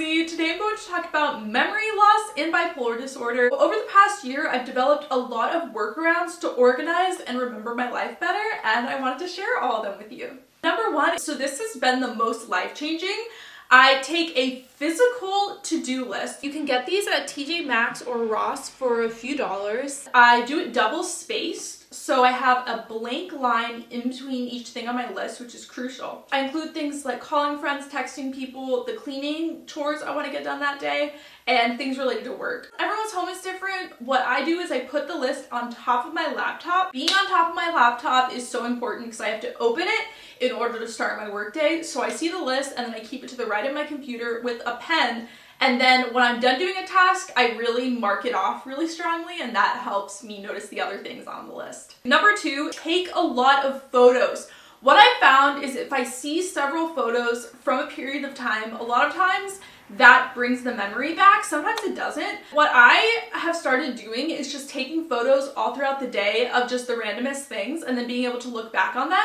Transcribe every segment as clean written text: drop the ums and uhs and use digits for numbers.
Lizzie. Today I'm going to talk about memory loss in bipolar disorder. Over the past year, I've developed a lot of workarounds to organize and remember my life better, and I wanted to share all of them with you. Number one, so this has been the most life-changing. I take a physical to-do list. You can get these at TJ Maxx or Ross for a few dollars. I do it double spaced, so I have a blank line in between each thing on my list, which is crucial. I include things like calling friends, texting people, the cleaning chores I want to get done that day, and things related to work. Everyone's home is different. What I do is I put the list on top of my laptop. Being on top of my laptop is so important because I have to open it in order to start my workday. So I see the list and then I keep it to the right of my computer with a pen. And then when I'm done doing a task, I really mark it off really strongly, and that helps me notice the other things on the list. Number two, take a lot of photos. What I found is if I see several photos from a period of time, a lot of times that brings the memory back. Sometimes it doesn't. What I have started doing is just taking photos all throughout the day of just the randomest things and then being able to look back on them.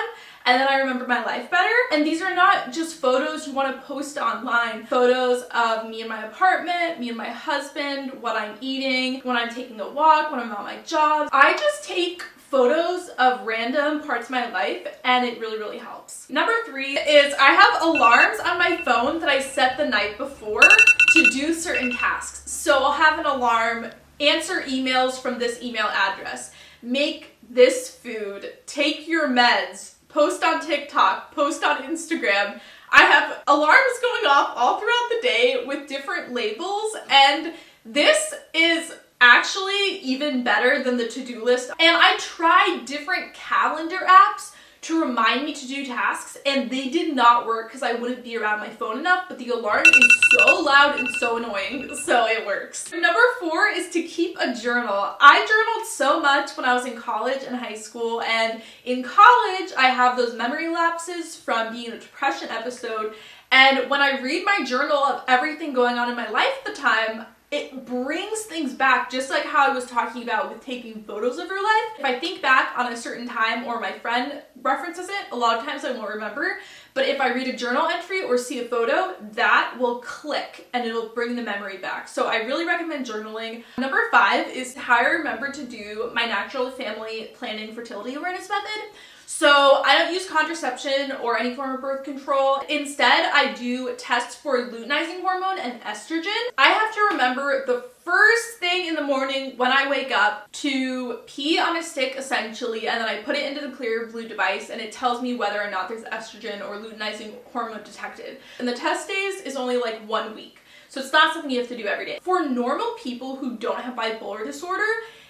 And then I remember my life better. And these are not just photos you want to post online. Photos of me in my apartment, me and my husband, what I'm eating, when I'm taking a walk, when I'm on my job. I just take photos of random parts of my life, and it really, really helps. Number three is I have alarms on my phone that I set the night before to do certain tasks. So I'll have an alarm, answer emails from this email address, make this food, take your meds, post on TikTok, post on Instagram. I have alarms going off all throughout the day with different labels, and this is actually even better than the to-do list. And I tried different calendar apps to remind me to do tasks, and they did not work because I wouldn't be around my phone enough, but the alarm is so loud and so annoying, so it works. Number four is to keep a journal. I journaled so much when I was in college and high school, and in college I have those memory lapses from being in a depression episode, and when I read my journal of everything going on in my life at the time, it brings things back, just like how I was talking about with taking photos of your life. If I think back on a certain time or my friend references it, a lot of times I won't remember. But if I read a journal entry or see a photo, that will click and it'll bring the memory back. So I really recommend journaling. Number five is how I remember to do my natural family planning fertility awareness method. So I don't use contraception or any form of birth control. Instead, I do tests for luteinizing hormone and estrogen. I have to remember the first thing in the morning when I wake up to pee on a stick essentially, and then I put it into the clear blue device and it tells me whether or not there's estrogen or luteinizing hormone detected. And the test days is only like 1 week. So it's not something you have to do every day. For normal people who don't have bipolar disorder,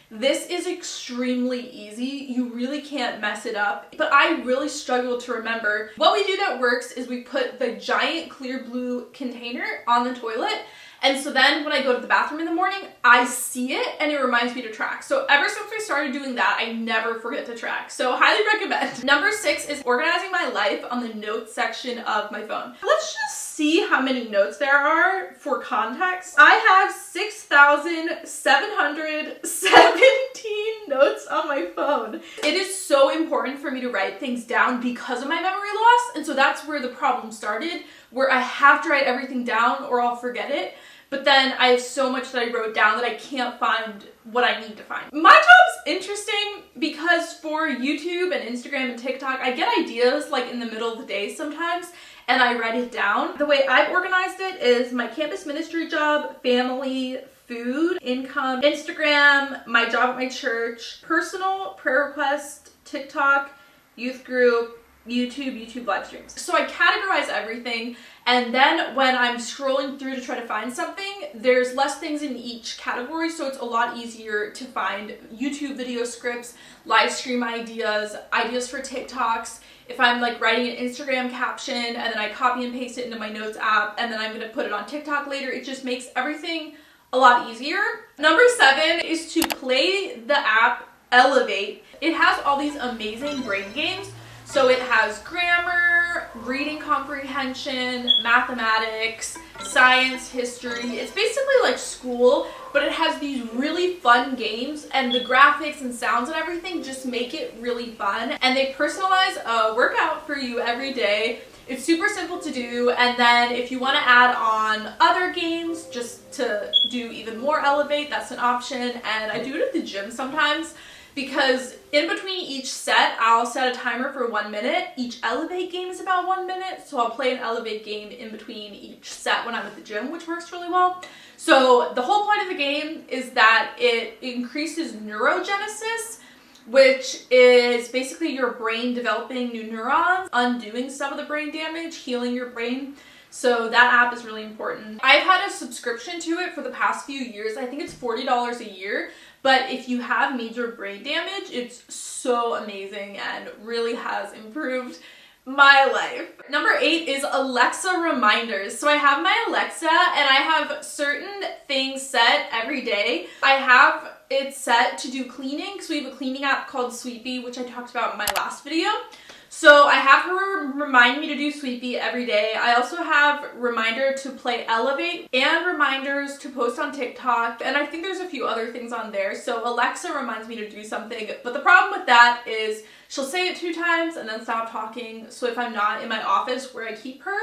this is extremely easy. You really can't mess it up, but I really struggled to remember. What we do that works is we put the giant clear blue container on the toilet, and so then when I go to the bathroom in the morning, I see it and it reminds me to track. So ever since I started doing that, I never forget to track. So highly recommend. Number six is organizing my life on the notes section of my phone. Let's just see how many notes there are for context. I have 6,717 notes on my phone. It is so important for me to write things down because of my memory loss, and so that's where the problem started, where I have to write everything down or I'll forget it. But then I have so much that I wrote down that I can't find what I need to find. My job's interesting because for YouTube and Instagram and TikTok, I get ideas like in the middle of the day sometimes, and I write it down. The way I've organized it is my campus ministry job, family, food, income, Instagram, my job at my church, personal, prayer request, TikTok, youth group, YouTube live streams. So I categorize everything, and then when I'm scrolling through to try to find something, there's less things in each category, so it's a lot easier to find YouTube video scripts, live stream ideas, ideas for TikToks. If I'm like writing an Instagram caption and then I copy and paste it into my notes app and then I'm gonna put it on TikTok later, it just makes everything a lot easier. Number seven is to play the app Elevate. It has all these amazing brain games. So it has grammar, reading comprehension, mathematics, science, history. It's basically like school, but it has these really fun games, and the graphics and sounds and everything just make it really fun. And they personalize a workout for you every day. It's super simple to do, and then if you want to add on other games just to do even more elevate, that's an option. And I do it at the gym sometimes because in between each set, I'll set a timer for 1 minute. Each elevate game is about 1 minute, so I'll play an elevate game in between each set when I'm at the gym, which works really well. So the whole point of the game is that it increases neurogenesis, which is basically your brain developing new neurons, undoing some of the brain damage, healing your brain. So that app is really important. I've had a subscription to it for the past few years. I think it's $40 a year. But if you have major brain damage, it's so amazing and really has improved my life. Number 8 is Alexa reminders. So I have my Alexa and I have certain things set every day. I have it set to do cleaning because we have a cleaning app called Sweepy, which I talked about in my last video. So I have her remind me to do Sweepy every day. I also have reminder to play Elevate and reminders to post on TikTok. And I think there's a few other things on there. So Alexa reminds me to do something. But the problem with that is she'll say it 2 times and then stop talking. So if I'm not in my office where I keep her,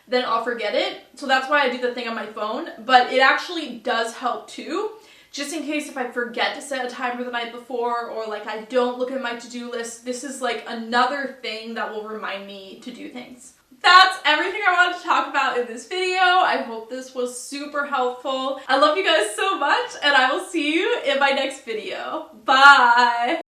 then I'll forget it. So that's why I do the thing on my phone. But it actually does help too. Just in case if I forget to set a timer the night before or like I don't look at my to-do list, this is like another thing that will remind me to do things. That's everything I wanted to talk about in this video. I hope this was super helpful. I love you guys so much and I will see you in my next video. Bye!